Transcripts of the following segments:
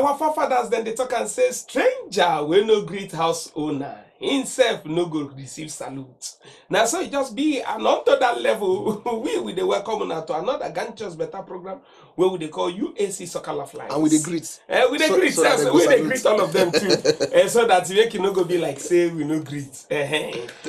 our forefathers then they talk and say, stranger will no greet house owner. Himself no go receive salute. Now so it just be and onto that level, we the welcome now to another Ganchos Better program where we they call UAC Soccer Lifelines. And with the greet. We the greet, so we they greet all of them too. So that you make it no go be like say we no greet.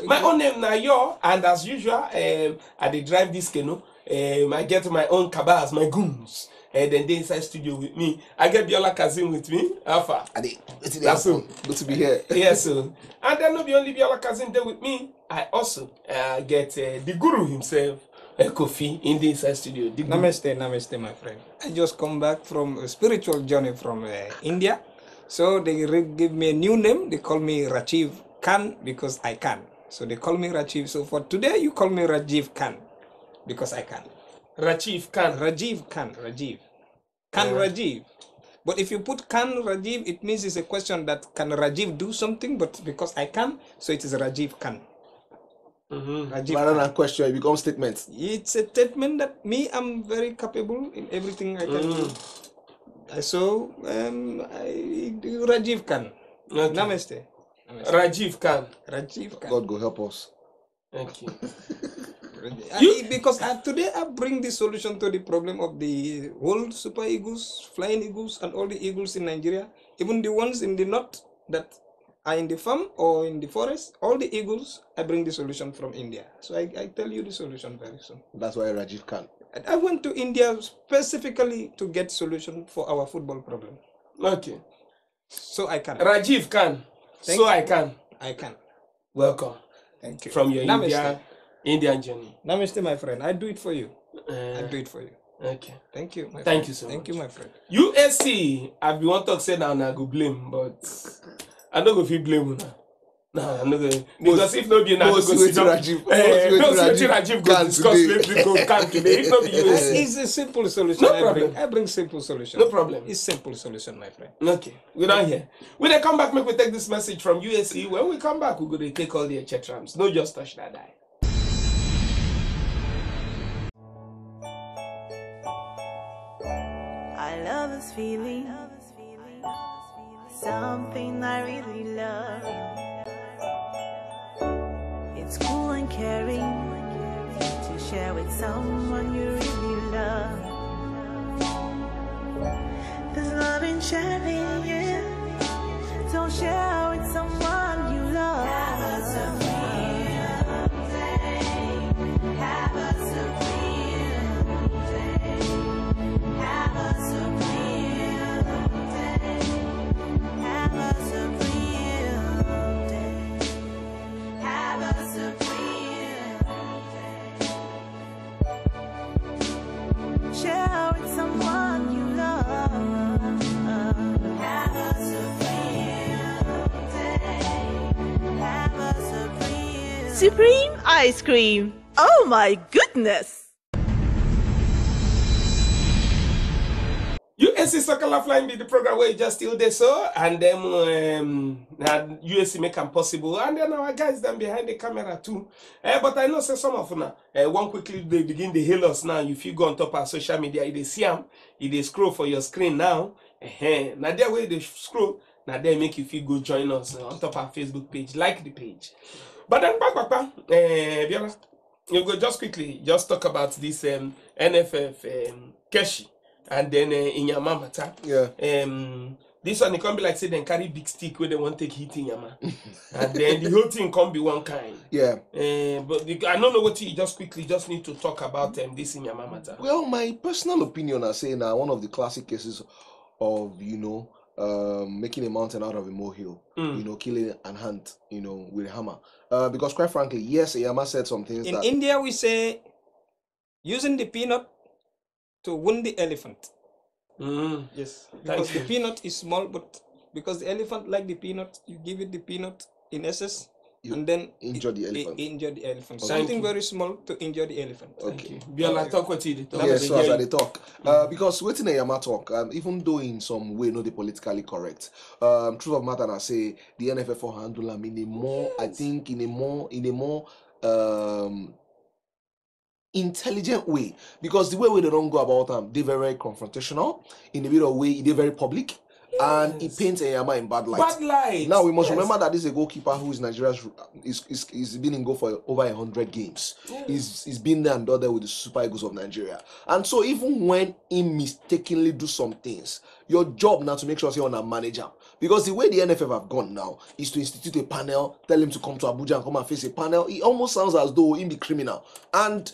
My own name now yo, and as usual, I dey drive this canoe. I get my own cabals, my goons. And then they inside studio with me. I get Biola Kazim with me. Alpha. That's so good to be here. Yes, so. And then not be only Biola Kazim there with me. I also get the guru himself, Koffi, in the inside studio. Namaste, my friend. I just come back from a spiritual journey from India. So they give me a new name. They call me Rajiv Khan because I can. So they call me Rajiv. So for today, you call me Rajiv Khan because I can. Rajiv Khan. Rajiv Khan. Rajiv. Can Rajiv. But if you put can Rajiv, it means it's a question that can Rajiv do something, but because I can, so it is Rajiv Khan. Rajiv rather than question, it becomes statement. It's a statement that me, I'm very capable in everything I can do. So, Rajiv Khan. Okay. Namaste. Rajiv Khan. Rajiv Khan. God go help us. Thank you. Because today I bring the solution to the problem of the whole super eagles, flying eagles, and all the eagles in Nigeria, even the ones in the north that are in the farm or in the forest, all the eagles, I bring the solution from India. So I tell you the solution very soon. That's why Rajiv Khan. I went to India specifically to get solution for our football problem. Okay. So I can. Rajiv Khan. I can. I can. Welcome. Thank you. From your Indian journey. Namaste, my friend. I do it for you. I do it for you. Okay. Thank you, my friend. Thank you so much. Thank you, my friend. USC, I be want to say now I go blame, but I don't go feel blame now. No, I'm not going because if not be now, go see Rajiv. Rajiv go discuss lately go come today. If not be USC. It's a simple solution. No problem. I bring simple solution. No problem. It's simple solution, my friend. Okay. We're not here. When they come back, make we take this message from USC. When we come back, we're going to take all the etchetrams. No just touch that die. I love this feeling, something I really love. It's cool and caring to share with someone you really love. There's love in sharing, yeah. Don't share with someone you love. Have a supreme day. Have a supreme day. Have a supreme day. Have a supreme day. Have a supreme day. Share with someone you love. Have a supreme day. Have a supreme. Supreme ice cream. Oh my goodness. USC Soccer Lifeline be the program where you just still there so and then USC make them possible and then our guys then behind the camera too. But I know say some of them one quickly they begin to hail us now. If you go on top of social media, you see them, you scroll for your screen now. Now there way they scroll, now they make you feel go join us on top of our Facebook page, like the page. But then Biola, you go just quickly just talk about this NFF Keshi. And then in your mama tap. Yeah. This one it can be like say they carry big stick where they want to take hit in your mama. And then the whole thing can be one kind. Yeah. But I don't know what you just quickly just need to talk about this in your mama tap. Well, my personal opinion, I say now one of the classic cases of making a mountain out of a molehill, killing an ant, with a hammer. Because quite frankly, yes, Yama said some things. In India, we say using the peanut to wound the elephant. Yes, because the peanut is small, but because the elephant like the peanut, you give it the peanut in excess, and then injure the elephant. Injure the elephant. Something very small to injure the elephant. Okay. Biola, talk what you talk. Yes, so as I talk, because waiting a Yama talk, even though in some way not the politically correct, truth of matter, I say the NFF for handle them in a more, I think in a more intelligent way, because the way they don't go about them, they're very confrontational. In the middle way, they're very public. and he paints Enyama in bad light. Bad light. Now we must Yes. remember that this is a goalkeeper who is Nigeria's is been in goal for over 100 games. He's been there and done there with the Super Eagles of Nigeria. And so even when he mistakenly do some things, your job now to make sure you're on a manager. Because the way the NFF have gone now is to institute a panel, tell him to come to Abuja and come and face a panel. It almost sounds as though he be criminal. And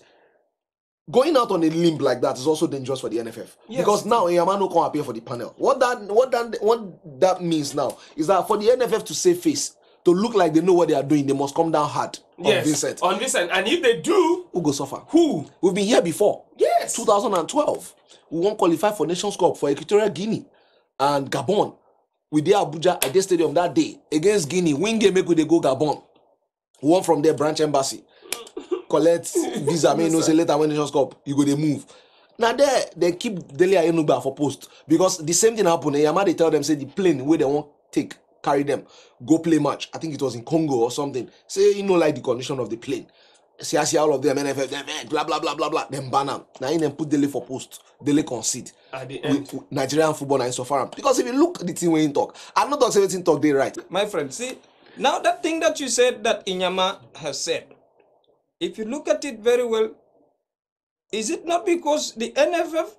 going out on a limb like that is also dangerous for the NFF. Yes. Because now Enyama no come appear for the panel. What that means now is that for the NFF to save face, to look like they know what they are doing, they must come down hard on Vincent. On Vincent. And if they do, Who go suffer? who? We've been here before. Yes. 2012. We won't qualify for Nations Cup for Equatorial Guinea and Gabon. We did Abuja at the stadium that day against Guinea. Win game make we dey go Gabon. We won from there branch embassy. Collect visa. Me no say later when Nations Cup you go dey move. Now there they keep Dele Ayenuba for post because the same thing happened. Enyama they tell them say the plane where they want take carry them go play match. I think it was in Congo or something. Say you know like the condition of the plane. See all of them NFF them blah blah blah blah blah. Them ban them. Now in them put Dele for post. Dele concede. At the end. With Nigerian football and so far. Because if you look at the thing when you talk, I'm not talking everything talk they right. My friend, see, now that thing that you said that Enyama has said, if you look at it very well, is it not because the NFF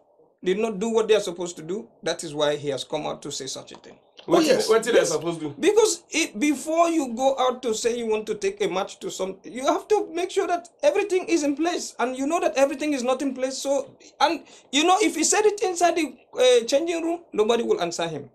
did not do what they are supposed to do? That is why he has come out to say such a thing. What yes. what they supposed to do? Because before you go out to say you want to take a match to some, you have to make sure that everything is in place, and you know that everything is not in place. So, and you know, if he said it inside the changing room, nobody will answer him.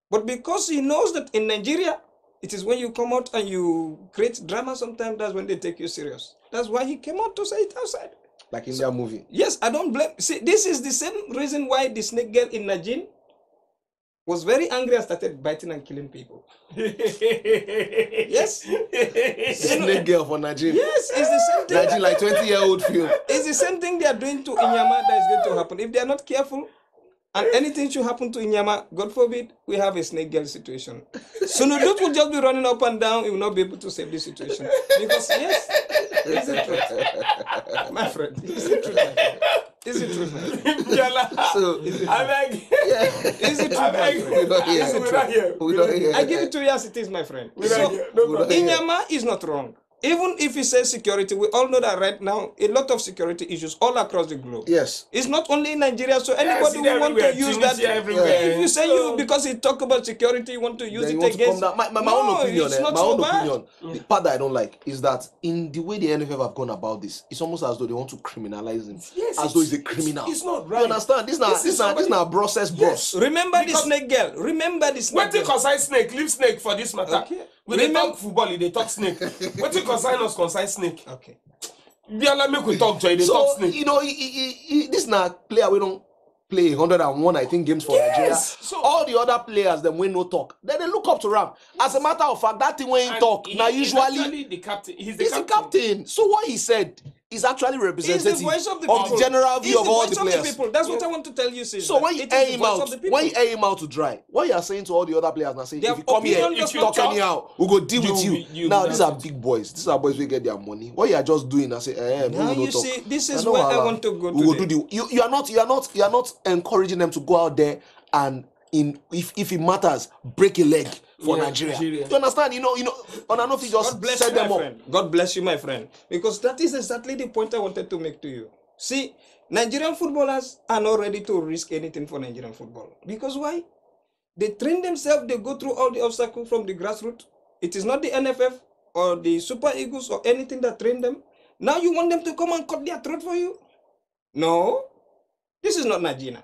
But because he knows that in Nigeria, it is when you come out and you create drama, sometimes that's when they take you serious. That's why he came out to say it outside. Like in their movie. Yes, I don't blame. See, this is the same reason why the snake girl in Najin was very angry and started biting and killing people. Yes. Snake girl for Najin. Yes, it's the same thing. Najin like 20-year-old film. It's the same thing they are doing to Enyama that is going to happen. If they are not careful, and anything should happen to Enyama, God forbid, we have a snake girl situation. Sunudut will just be running up and down. He will not be able to save the situation. Because, yes, it's the truth. My friend, it's the truth, my friend. Is it true, man? So, I beg. Is it true, my friend? we don't hear. Is it We true? don't hear. We don't hear. I give it to you as it is, my friend. We So, don't hear. No problem. Enyama is not wrong. Even if he says security, we all know that right now, a lot of security issues all across the globe. Yes. It's not only in Nigeria, so anybody it's who want to everywhere. use that, Tunisia everywhere. if you say you, because he talk about security, you want to use Then you it want to come against... down. My No, own opinion, it's not my so own bad. opinion. The part that I don't like is that in the way the NFF have gone about this, it's almost as though they want to criminalize him. Yes, as though he's a criminal. It's not You right. understand? This is somebody- now process bros. Remember the Because- snake girl. Remember the snake What they girl. concern snake? Leave snake for this matter. Okay. We dey talk football, they talk snake. What they concern us concern snake. Okay. Biala make we talk joy, they So talk snake. you know, this now player we don't play 101, I think, games for Nigeria. So- All the other players them when no talk, then they look up to Ram. As a matter of fact, that thing when he And talk now he's usually actually the captain. He's he's the captain. So what he said is actually He's representative the voice of the of people. the general He's view of the all voice the of players. the people. That's what I want to tell you, sis. So when you It is air the him voice out, of the people. when you air him out to dry, what you are saying to all the other players now, say Their if you come here, opinion if does you not talk count. anyhow, we go deal with You- you. you- Now you- these are big boys. These are boys we get their money. What you are just doing, I say, Now we you no talk. see, this is No where I wahala. want to go We will today. do the. You are not encouraging them to go out there and if it matters, break a leg for Yeah, Nigeria. Nigeria. You understand? You know, on an office just God bless set you, my them up. friend. God bless you, my friend. Because that is exactly the point I wanted to make to you. See, Nigerian footballers are not ready to risk anything for Nigerian football. Because why? They train themselves, they go through all the obstacles from the grassroots. It is not the NFF or the Super Eagles or anything that train them. Now you want them to come and cut their throat for you? No. This is not Nigeria.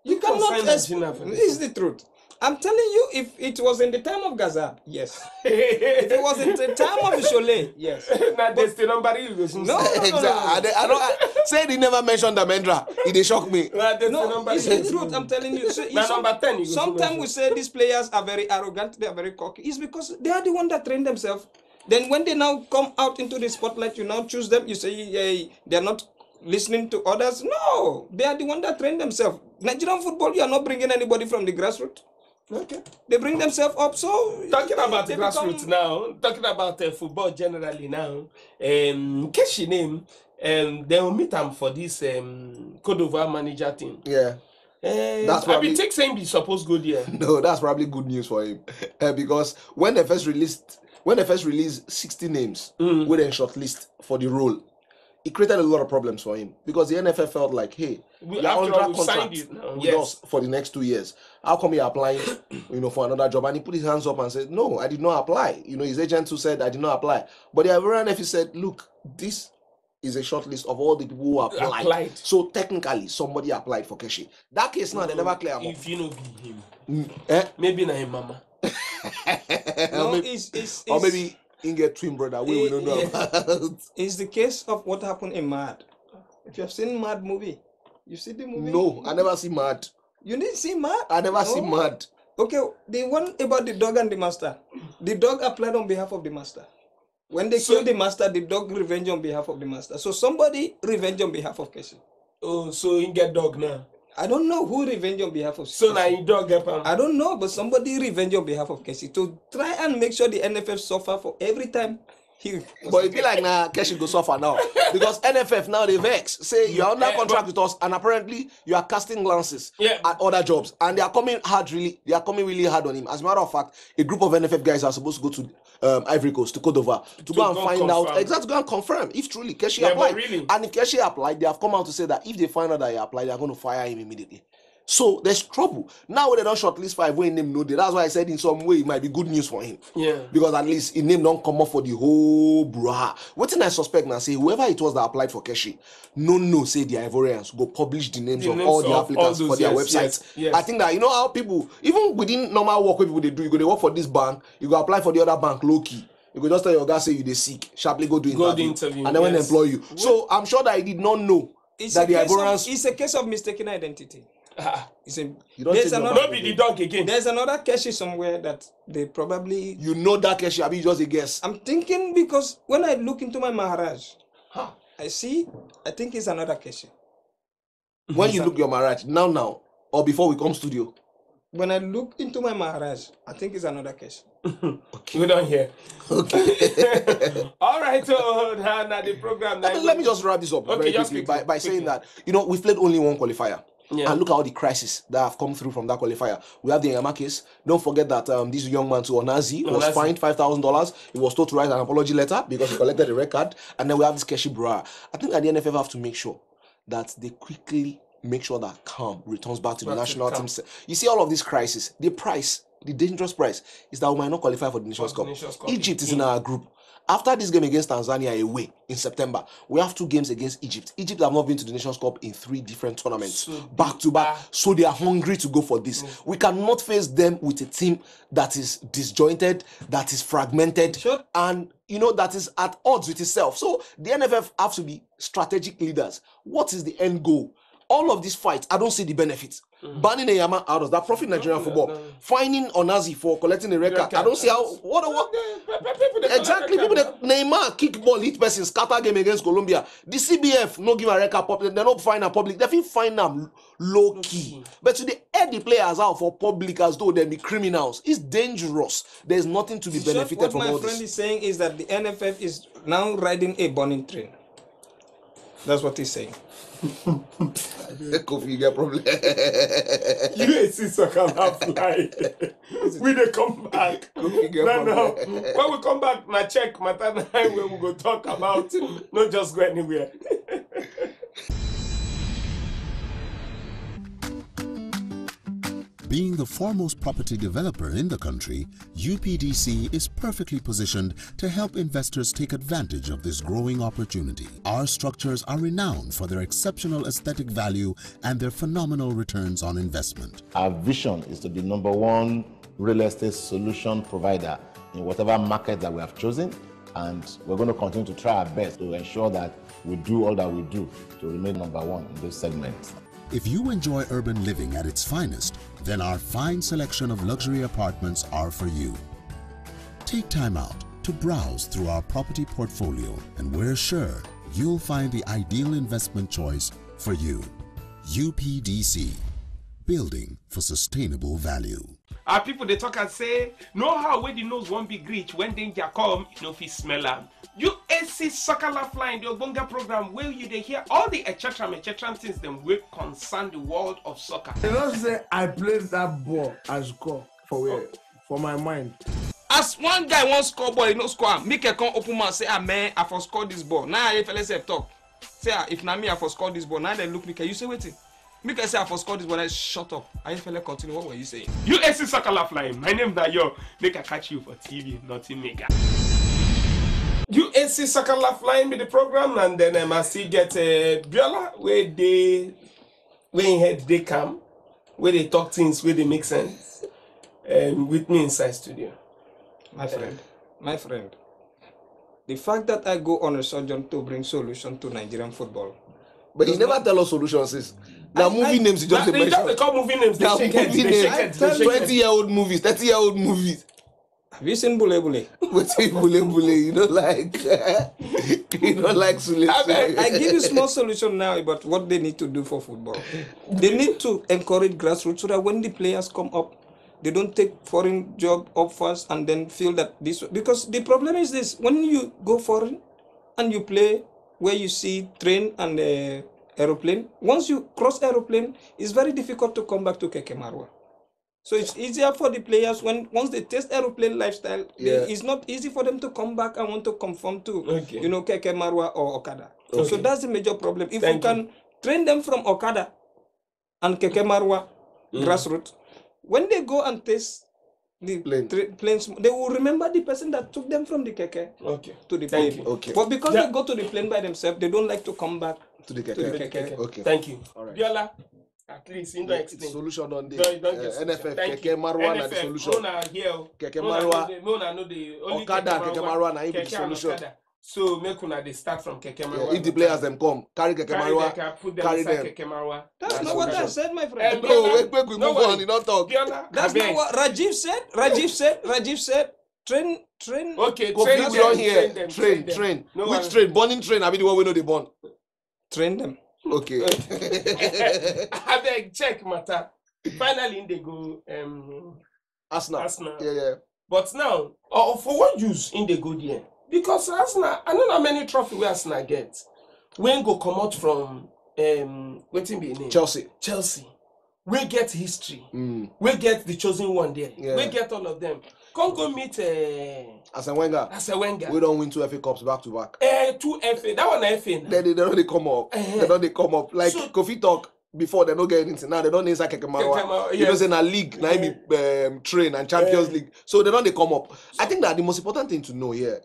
You cannot consign Nigeria for this. This is the truth. I'm telling you, if it was in the time of Gaza, yes. If it was in the time of Cholet, yes. Now that's the number you go No, Exactly. I don't say they never mentioned Amendra. They shock me. That's the No, number. it's the truth. I'm telling you. So, Now number 10 you go sometimes see we say these players are very arrogant, they are very cocky. It's because they are the one that train themselves. Then when they now come out into the spotlight, you now choose them. You say they are not listening to others. No, they are the one that train themselves. Nigerian football, you are not bringing anybody from the grassroots. Okay. They bring themselves up. So Talking about they grassroots become- now, talking about football generally now, Keshi name, they will meet him for this Cote d'Ivoire manager thing. Yeah. That's I probably be take saying be supposed go there. no. That's probably good news for him because when they first released 60 names with a shortlist for the role, it created a lot of problems for him because the NFF felt like, hey, you're After under all, we've signed contract it now. with Yes. us for the next 2 years. How come you're applying, for another job? And he put his hands up and said, no, I did not apply. His agent who said I did not apply. But the Ivorian NFF said, look, this is a short list of all the people who applied. So technically, somebody applied for Keshi. That case now, they never clear. If you know be him, Eh? maybe not him, mama. No, or maybe get twin brother. We don't know about. It's the case of what happened in Mad. If you have seen Mad movie, you see the movie? No, I never see Mad. You didn't see Mad? I never see Mad. Okay, the one about the dog and the master. The dog applied on behalf of the master. When they killed the master, the dog revenge on behalf of the master. So somebody revenge on behalf of Keshi. Oh, so he get dog now. I don't know who revenge on behalf of So Keshi. now he dog get him. I don't know, but somebody revenge on behalf of Keshi to try and make sure the NFF suffer for every time he. But it be like Keshi go suffer now because NFF now they vex say you're under contract with us and apparently you are casting glances at other jobs and they are coming really hard on him. As a matter of fact, a group of NFF guys are supposed to go to Ivory Coast, to Côte d'Ivoire, to go and find out exactly, go and confirm if truly Keshi applied. Really? And if Keshi applied, they have come out to say that if they find out that he applied, they are going to fire him immediately. So there's trouble. Now they don't shortlist 5 when name no day. That's why I said in some way it might be good news for him. Yeah. Because at least his name don't come up for the whole brouhaha. What thing I suspect now say whoever it was that applied for Keshi, no say the Ivorians go publish the names of all the applicants for their websites. Yes. I think that how people, even within normal work what people they do, you go they work for this bank, you go apply for the other bank low key. You could just tell your guy say you they sick, sharply go do interview, and then when they employ you. So I'm sure that he did not know that the Ivorians. It's a case of mistaken identity. There's not be the dog again. There's another Keshi somewhere that they probably. You know that Keshi, I mean just a guess. I'm thinking because when I look into my Maharaj, I think it's another Keshi. When you look your Maharaj, now, or before we come studio. When I look into my Maharaj, I think it's another Keshi. Okay. We don't hear. Okay. All right, so now the program. Let me just wrap this up very quickly by saying that we've played only one qualifier. Yeah. And look at all the crises that have come through from that qualifier. We have the Yama case. Don't forget that this young man, Onazi, was fined $5,000. He was told to write an apology letter because he collected a red card. And then we have this Keshi Bra. I think that the NFF have to make sure that they quickly make sure that calm returns back to the national team. You see all of these crises. The dangerous price is that we might not qualify for the Nations Cup. Egypt is in our group. After this game against Tanzania away in September, we have 2 games against Egypt. Egypt have not been to the Nations Cup in 3 different tournaments, back to back. So they are hungry to go for this. We cannot face them with a team that is disjointed, that is fragmented, and that is at odds with itself. So the NFF have to be strategic leaders. What is the end goal? All of these fights, I don't see the benefits. Banning Eyama out of that profit Nigerian football. Fining Onazi for collecting a record. I don't see how. What exactly? People that Neymar kick ball, hit person, scatter game against Colombia. The CBF no give a record public. They not find a public. They find them low key. But to the head the players out for public as though they be criminals. It's dangerous. There's nothing to be benefited from all this. What my friend is saying is that the NFF is now riding a burning train. That's what he's saying. Koffi, you get problem. UAC soccer have fly. We dey come back. No. When we come back, na check matter na where we go talk about. Not just go anywhere. Being the foremost property developer in the country, UPDC is perfectly positioned to help investors take advantage of this growing opportunity. Our structures are renowned for their exceptional aesthetic value and their phenomenal returns on investment. Our vision is to be #1 real estate solution provider in whatever market that we have chosen, and we're going to continue to try our best to ensure that we do all that we do to remain #1 in this segment. If you enjoy urban living at its finest, then our fine selection of luxury apartments are for you. Take time out to browse through our property portfolio, and we're sure you'll find the ideal investment choice for you. UPDC, building for sustainable value. Our people they talk and say, know how when the nose won't be reach when danger come, you know if he smell am. UAC Soccer Lifeline, the Obonga program where you they hear all the etc things them will concern the world of soccer. You know say I played that ball as score for where? For my mind. As one guy won't score ball, he no score. Make a come open mouth say, man, I for score this ball. Now if let's say talk. Say if na me I for score this ball. Now they look Mika, you say waiting. Mika say I for score this ball. I shut up. I fella continue. What were you saying? UAC Soccer Lifeline. My name is Yo. Make I catch you for TV, nothing mega. UAC Soccer Lifeline with the program, and then I still get Biola where in head they come, where they talk things, where they make sense. With me inside studio. My friend, the fact that I go on a sojourn to bring solution to Nigerian football. But you never tell us solutions, sis. Now movie names you just they mention. call movie names. They Now shake movie heads. names. 20-year-old movies, 30-year-old movies. Have you seen Bule Bule? What's it, bule? You don't like. You don't like Sule. I give you small solution now about what they need to do for football. They need to encourage grassroots so that when the players come up, they don't take foreign job up first and then feel that this, because the problem is this: when you go foreign and you play where you see train and aeroplane, once you cross aeroplane, it's very difficult to come back to Keke Marwa. So it's easier for the players once they test aeroplane lifestyle. It's not easy for them to come back and want to conform to Keke Marwa or Okada. Okay. So that's the major problem. If you can train them from Okada and Keke Marwa grassroots, when they go and test the planes, they will remember the person that took them from the keke to the plane. Okay. But because they go to the plane by themselves, they don't like to come back to the keke. Okay. Thank you. All right. Biola, at least in the explain. Solution on the NFF, NFF, Keke Marwa na the solution. Keke Marwa, Okada, Keke Marwa na the solution. So make una they start from Keke Marwa. If the players them come, carry Keke Marwa, put them carry inside them. Keke Marwa. That's not what I said, my friend. No, wait, we move on. You don't talk. Biola, That's not what Rajiv said. Rajiv said, train. Okay, Train them, here. Train. No Which one. train? Burning train. I be the one we know they burn. Train them. Okay. I beg, check matter. Finally, they go Arsenal. Yeah. But now, for what use in the go there? Because Arsenal, I don't know how many trophy where Arsenal get. When go come out from waiting be name Chelsea. We get history. We get the chosen one there. Yeah. We get all of them. Come go meet Arsene Wenger. We don't win 2 FA Cups back to back. 2 FA. That one FA. Now. They don't come up. They don't come up. Like so, Koffi talk before, they don't get anything. Now they don't inside Keke Marwa. You know, say na league, na be train and Champions League. So they don't come up. I think that the most important thing to know here,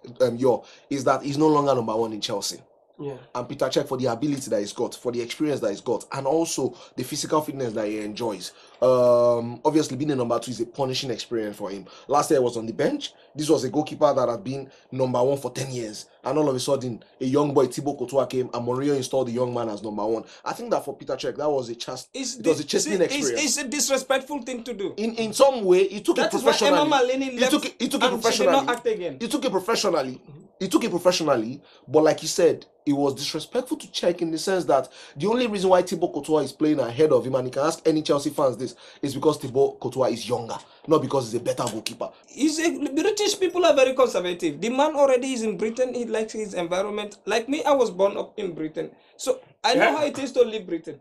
is that he's no longer number 1 in Chelsea. Yeah. And Peter Cech, for the ability that he's got, for the experience that he's got, and also the physical fitness that he enjoys. Obviously, being a number 2 is a punishing experience for him. Last year, he was on the bench. This was a goalkeeper that had been number 1 for 10 years. And all of a sudden, a young boy, Thibaut Courtois, came and Mourinho installed the young man as number 1. I think that for Peter Cech, that was a chastening experience. It's a disrespectful thing to do. In some way, he took it professionally. He took it professionally. He took it professionally. He took it professionally, but like you said, it was disrespectful to Cech in the sense that the only reason why Thibaut Courtois is playing ahead of him, and you can ask any Chelsea fans this, is because Thibaut Courtois is younger, not because he's a better goalkeeper. British people are very conservative. The man already is in Britain. He likes his environment. Like me, I was born up in Britain, so I know how it is to leave Britain.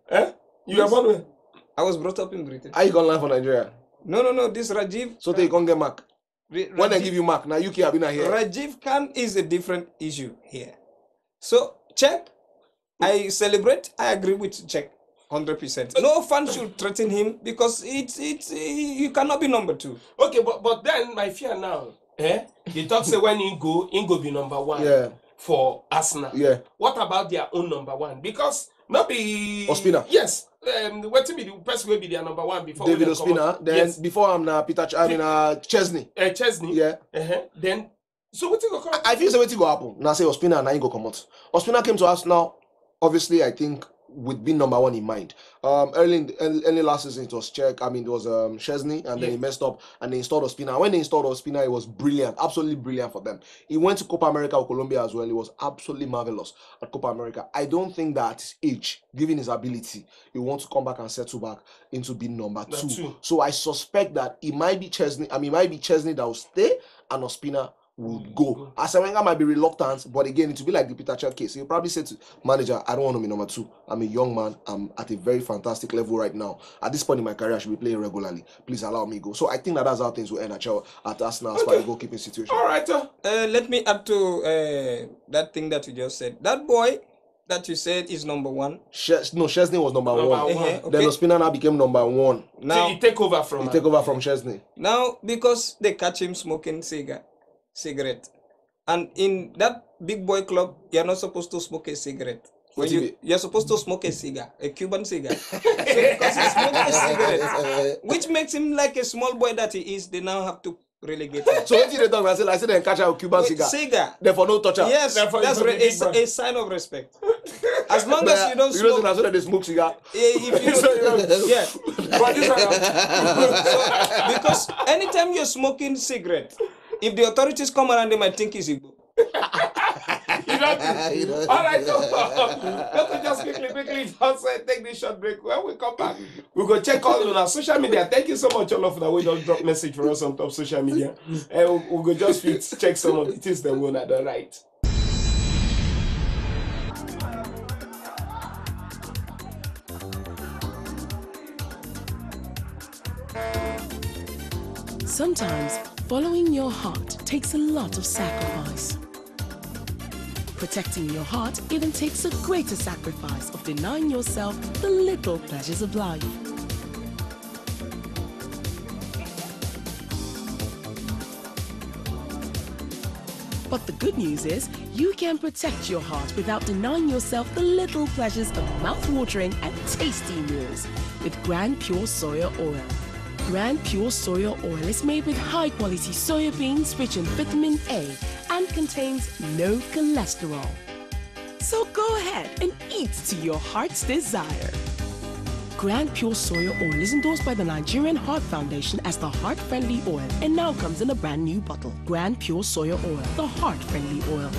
You are born where? I was brought up in Britain. Are you gonna learn for Nigeria? No. This Rajiv. So they can't get mark. When they give you mark, now UK have been here. Rajiv Khan is a different issue here. So Cech, I celebrate. I agree with Cech 100%. No fan should threaten him because you cannot be number 2. Okay, but then my fear now, they talk say when Ingo be number 1 for Arsenal. Yeah. What about their own number 1? Because not be Ospina. Yes. What to be the person will be their number 1 before David Ospina. Then before I'm Chesney. Chesney. Yeah. Then so what you go come? I feel so what go happen. Now say Ospina and I go come out. Ospina came to us now. Obviously, I think with being number one in mind. Early last season it was Czech. I mean, it was Szczesny, and then he messed up, and they installed Ospina. When they installed Ospina, it was brilliant, absolutely brilliant for them. He went to Copa America with Colombia as well. It was absolutely marvelous at Copa America. I don't think that at his age, given his ability, he wants to come back and settle back into being number two. So I suspect that it might be Szczesny. I mean, it might be Szczesny that will stay, and Ospina would go. Asarenga might be reluctant, but again, it will be like the Peter Cech case. He'll probably say to manager, I don't want to be number two. I'm a young man. I'm at a very fantastic level right now. At this point in my career, I should be playing regularly. Please allow me go. So I think that's how things will end at Arsenal as far as the goalkeeping situation. All right. Let me add to that thing that you just said. That boy that you said is number one. Szczesny was number one. Okay. Then Ospina now became number one. Now so he take over from Szczesny. Now, because they catch him smoking cigarette, and in that big boy club, you're not supposed to smoke a cigarette. You're supposed to smoke a cigar, a Cuban cigar. So because he smoked a cigarette, which makes him like a small boy that he is, they now have to relegate him. So what did they talk about? I said they catch a Cuban cigar. Therefore, no touch. Yes, that's a sign of respect. As long as you don't smoke. You know, they smoke cigar. If you yeah. So, because anytime you're smoking cigarette, if the authorities come around, they might think it's Igbo. All right, let me just quickly take this short break. When we come back, we go check all on our social media. Thank you so much, all of that. We don't drop message for us on top social media, and we go just check some of the things that we're not right. Sometimes following your heart takes a lot of sacrifice. Protecting your heart even takes a greater sacrifice of denying yourself the little pleasures of life. But the good news is, you can protect your heart without denying yourself the little pleasures of mouth-watering and tasty meals with Grand Pure Soya Oil. Grand Pure Soya Oil is made with high-quality soya beans rich in vitamin A and contains no cholesterol. So go ahead and eat to your heart's desire. Grand Pure Soya Oil is endorsed by the Nigerian Heart Foundation as the heart-friendly oil and now comes in a brand new bottle. Grand Pure Soya Oil, the heart-friendly oil.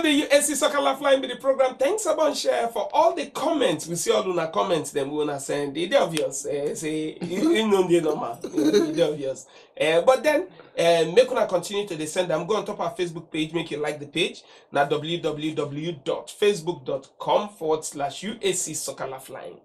The USC Soccer Life Line with the program. Thanks a bunch for all the comments. We see all the comments them we wanna send. It's obvious. Say you know the normal. It's obvious. But then make una continue to send them. Go on top of our Facebook page. Make you like the page. Now www.facebook.com/USC Soccer Life Line.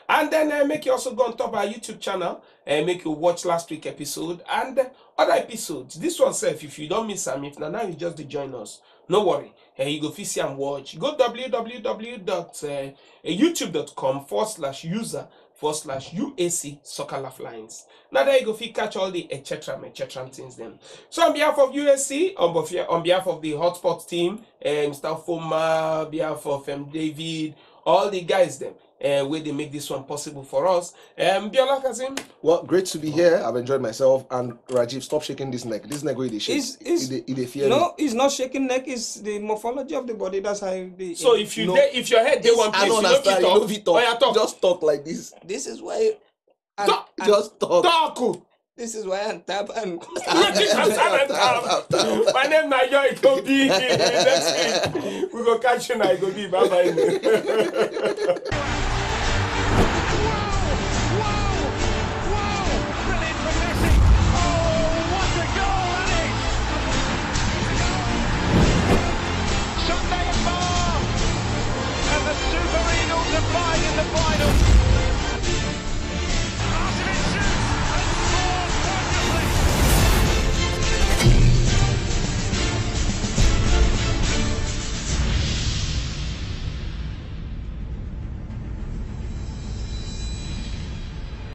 And then make you also go on top of our YouTube channel and make you watch last week's episode and other episodes. This one self, if you don't miss them, if now you just join us, no worry. You go see and watch. Go www.youtube.com/user/UAC Soccer Life Lines. Now there you go catch all the etc. things then. So on behalf of USC, on behalf of the Hotspot team, Mr. Foma, on behalf of David, all the guys them. Where they make this one possible for us. Biola Kazim. Well, great to be here. I've enjoyed myself. And Rajiv, stop shaking this neck. This neck where they shake. No, it's not shaking neck. It's the morphology of the body. That's how the. So if you if your head they want place, you know talk. Just talk like this. This is why. Just talk. Talk. This is why I'm tap and. My name is Nayo Ikobi. Next week we go catch you now. Ikobi. Bye bye. the final.